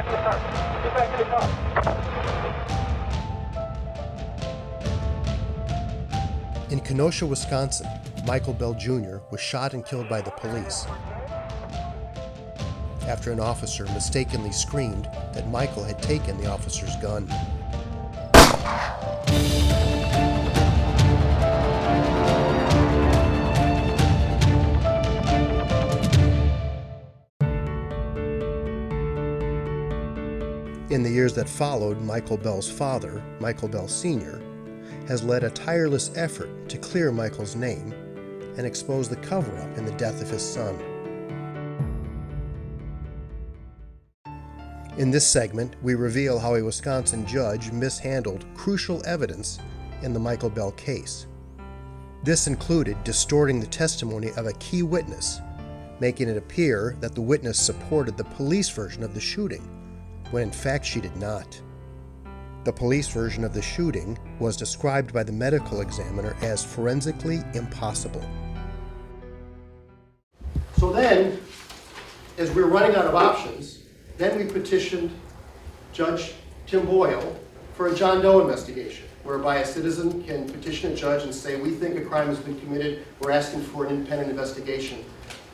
back to the car. In Kenosha, Wisconsin, Michael Bell Jr. was shot and killed by the police after an officer mistakenly screamed that Michael had taken the officer's gun. In the years that followed, Michael Bell's father, Michael Bell Sr., has led a tireless effort to clear Michael's name and expose the cover-up in the death of his son. In this segment, we reveal how a Wisconsin judge mishandled crucial evidence in the Michael Bell case. This included distorting the testimony of a key witness, making it appear that the witness supported the police version of the shooting, when in fact she did not. The police version of the shooting was described by the medical examiner as forensically impossible. So then, as we were running out of options, then we petitioned Judge Tim Boyle for a John Doe investigation, whereby a citizen can petition a judge and say, we think a crime has been committed, we're asking for an independent investigation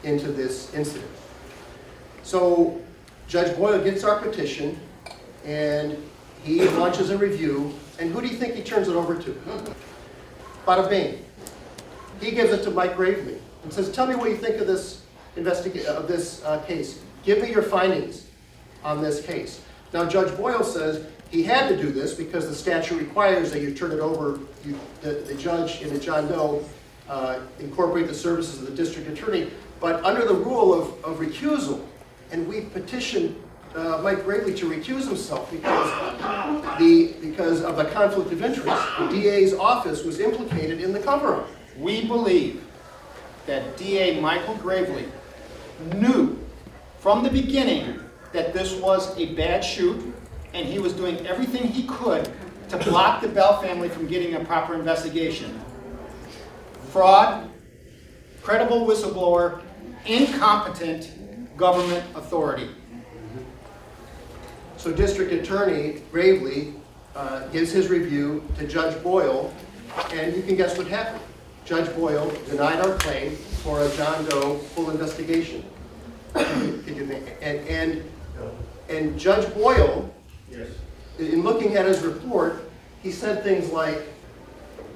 into this incident. So Judge Boyle gets our petition, and he launches a review, and who do you think he turns it over to? Bada bing. He gives it to Mike Gravely and says, tell me what you think of this case. Give me your findings on this case. Now, Judge Boyle says he had to do this because the statute requires that you turn it over, the judge in a John Doe incorporate the services of the district attorney, but under the rule of recusal, and we petitioned Mike Gravely to recuse himself because of the conflict of interest. The DA's office was implicated in the cover-up. We believe that DA Michael Gravely knew from the beginning that this was a bad shoot, and he was doing everything he could to block the Bell family from getting a proper investigation. Fraud, credible whistleblower, incompetent government authority. So District Attorney Gravely gives his review to Judge Boyle, and you can guess what happened. Judge Boyle denied our claim for a John Doe full investigation. And Judge Boyle, in looking at his report, he said things like,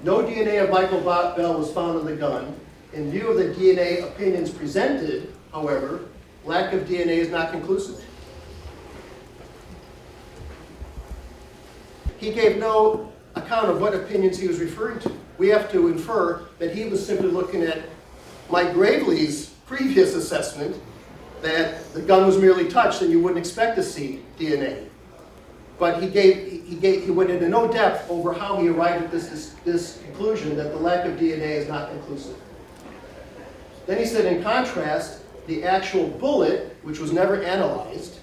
no DNA of Michael Bell was found in the gun. In view of the DNA opinions presented, however, lack of DNA is not conclusive. He gave no account of what opinions he was referring to. We have to infer that he was simply looking at Mike Gravely's previous assessment that the gun was merely touched and you wouldn't expect to see DNA. But he went into no depth over how he arrived at this conclusion that the lack of DNA is not conclusive. Then he said, in contrast, the actual bullet, which was never analyzed,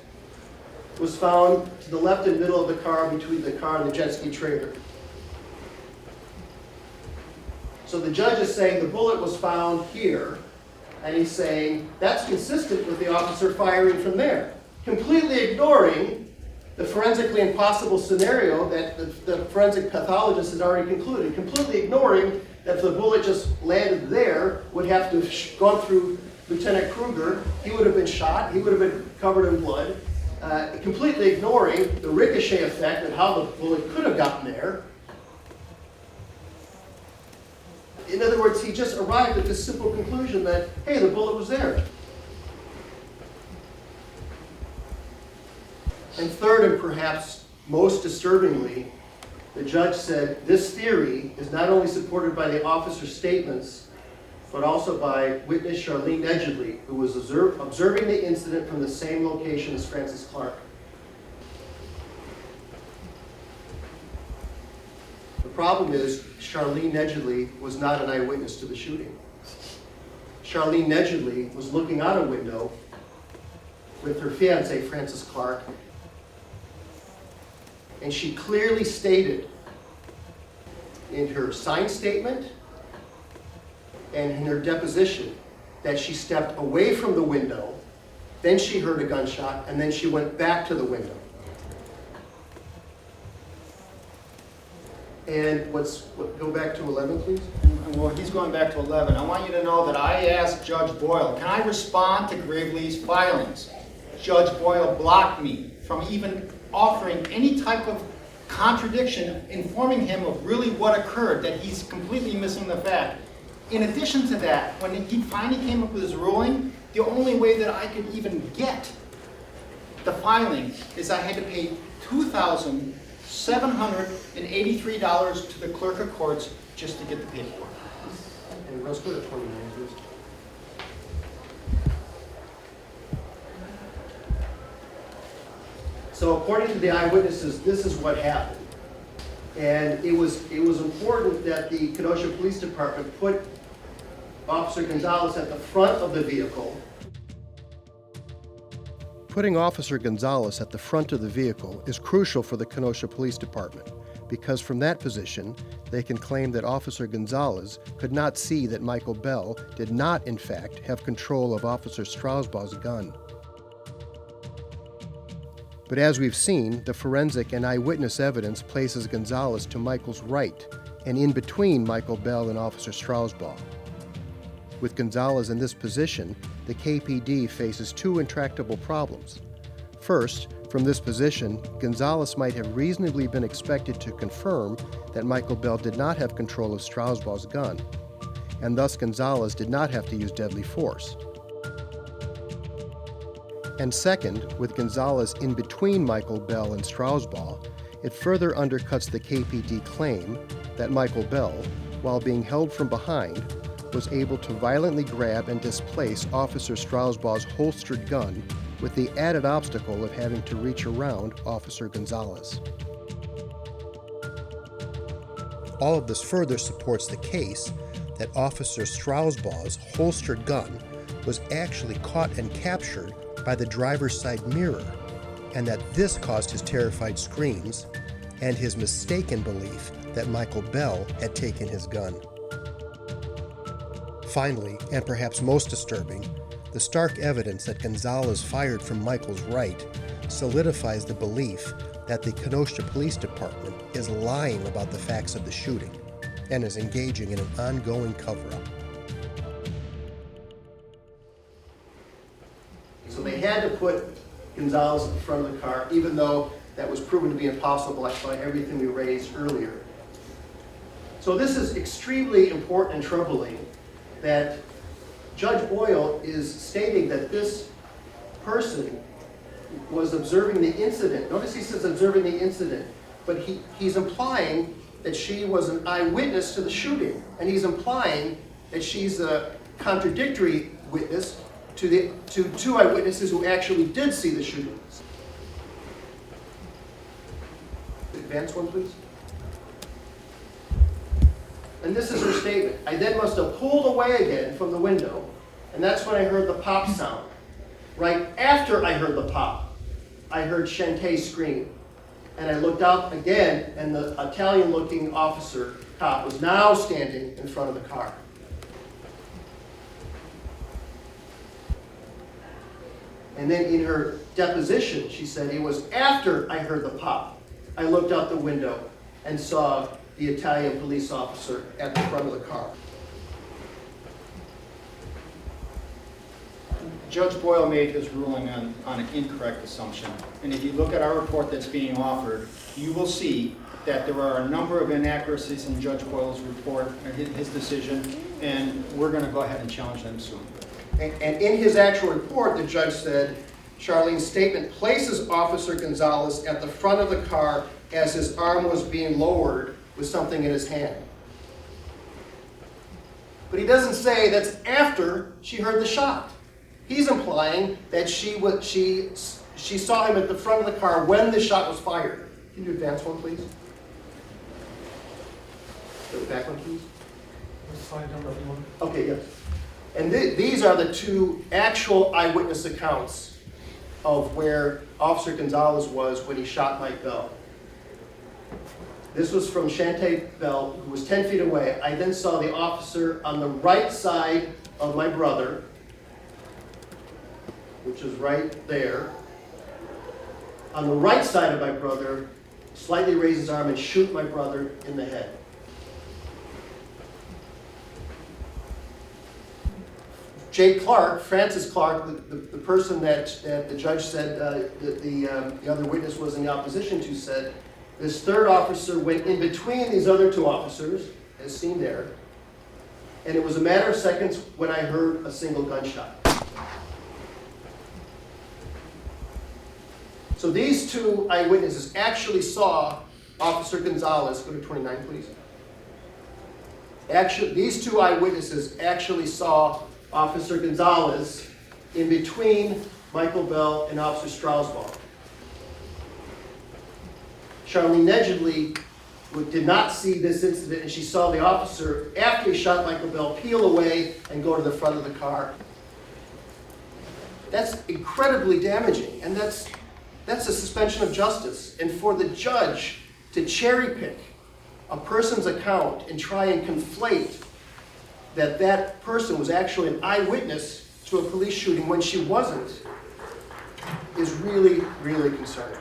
was found to the left and middle of the car between the car and the jet ski trailer. So the judge is saying the bullet was found here, and he's saying that's consistent with the officer firing from there, completely ignoring the forensically impossible scenario that the forensic pathologist has already concluded, completely ignoring that if the bullet just landed there, would have to have gone through Lieutenant Kruger, he would have been shot, he would have been covered in blood, completely ignoring the ricochet effect and how the bullet could have gotten there. In other words, he just arrived at this simple conclusion that, hey, the bullet was there. And third, and perhaps most disturbingly, the judge said this theory is not only supported by the officer's statements, but also by witness Charlene Nedgedly, who was observing the incident from the same location as Francis Clark. The problem is Charlene Nedgedly was not an eyewitness to the shooting. Charlene Nedgedly was looking out a window with her fiance, Francis Clark, and she clearly stated in her signed statement and in her deposition that she stepped away from the window, then she heard a gunshot, and then she went back to the window. And go back to 11, please. Well, he's going back to 11. I want you to know that I asked Judge Boyle, can I respond to Gravely's filings? Judge Boyle blocked me from even offering any type of contradiction, informing him of really what occurred, that he's completely missing the fact. In addition to that, when he finally came up with his ruling, the only way that I could even get the filing is I had to pay $2,783 to the clerk of courts just to get the paperwork. And let's go to 29, please. So according to the eyewitnesses, this is what happened. And it was important that the Kenosha Police Department put Officer Gonzalez at the front of the vehicle. Putting Officer Gonzalez at the front of the vehicle is crucial for the Kenosha Police Department because from that position, they can claim that Officer Gonzalez could not see that Michael Bell did not, in fact, have control of Officer Strausbaugh's gun. But as we've seen, the forensic and eyewitness evidence places Gonzalez to Michael's right and in between Michael Bell and Officer Strausbaugh. With Gonzalez in this position, the KPD faces two intractable problems. First, from this position, Gonzalez might have reasonably been expected to confirm that Michael Bell did not have control of Strausbaugh's gun, and thus Gonzalez did not have to use deadly force. And second, with Gonzalez in between Michael Bell and Strausbaugh, it further undercuts the KPD claim that Michael Bell, while being held from behind, was able to violently grab and displace Officer Strausbaugh's holstered gun with the added obstacle of having to reach around Officer Gonzalez. All of this further supports the case that Officer Strausbaugh's holstered gun was actually caught and captured by the driver's side mirror, and that this caused his terrified screams and his mistaken belief that Michael Bell had taken his gun. Finally, and perhaps most disturbing, the stark evidence that Gonzalez fired from Michael's right solidifies the belief that the Kenosha Police Department is lying about the facts of the shooting and is engaging in an ongoing cover-up. So they had to put Gonzalez in front of the car, even though that was proven to be impossible by everything we raised earlier. So this is extremely important and troubling that Judge Boyle is stating that this person was observing the incident. Notice he says observing the incident, but he's implying that she was an eyewitness to the shooting, and he's implying that she's a contradictory witness to two eyewitnesses who actually did see the shooting. Advance one, please. And this is her statement. I then must have pulled away again from the window, and that's when I heard the pop sound. Right after I heard the pop, I heard Shantae scream. And I looked out again, and the Italian-looking officer, cop, was now standing in front of the car. And then in her deposition, she said, it was after I heard the pop, I looked out the window and saw the Italian police officer at the front of the car. Judge Boyle made his ruling on an incorrect assumption. And if you look at our report that's being offered, you will see that there are a number of inaccuracies in Judge Boyle's report, his decision, and we're going to go ahead and challenge them soon. And in his actual report, the judge said, Charlene's statement places Officer Gonzalez at the front of the car as his arm was being lowered with something in his hand. But he doesn't say that's after she heard the shot. He's implying that she saw him at the front of the car when the shot was fired. Can you advance one, please? Go back one, please. Okay, yes. And these are the two actual eyewitness accounts of where Officer Gonzalez was when he shot Mike Bell. This was from Shantae Bell, who was 10 feet away. I then saw the officer on the right side of my brother, which is right there. On the right side of my brother, slightly raise his arm and shoot my brother in the head. Jake Clark, Francis Clark, the person that the judge said that the other witness was in opposition to, said this third officer went in between these other two officers, as seen there, and it was a matter of seconds when I heard a single gunshot. So these two eyewitnesses actually saw Officer Gonzalez, go to 29 please. These two eyewitnesses actually saw Officer Gonzalez in between Michael Bell and Officer Strasbaugh. Charlene Nedgedly did not see this incident, and she saw the officer, after he shot Michael Bell, peel away and go to the front of the car. That's incredibly damaging, and that's a suspension of justice. And for the judge to cherry pick a person's account and try and conflate that person was actually an eyewitness to a police shooting when she wasn't is really, really concerning.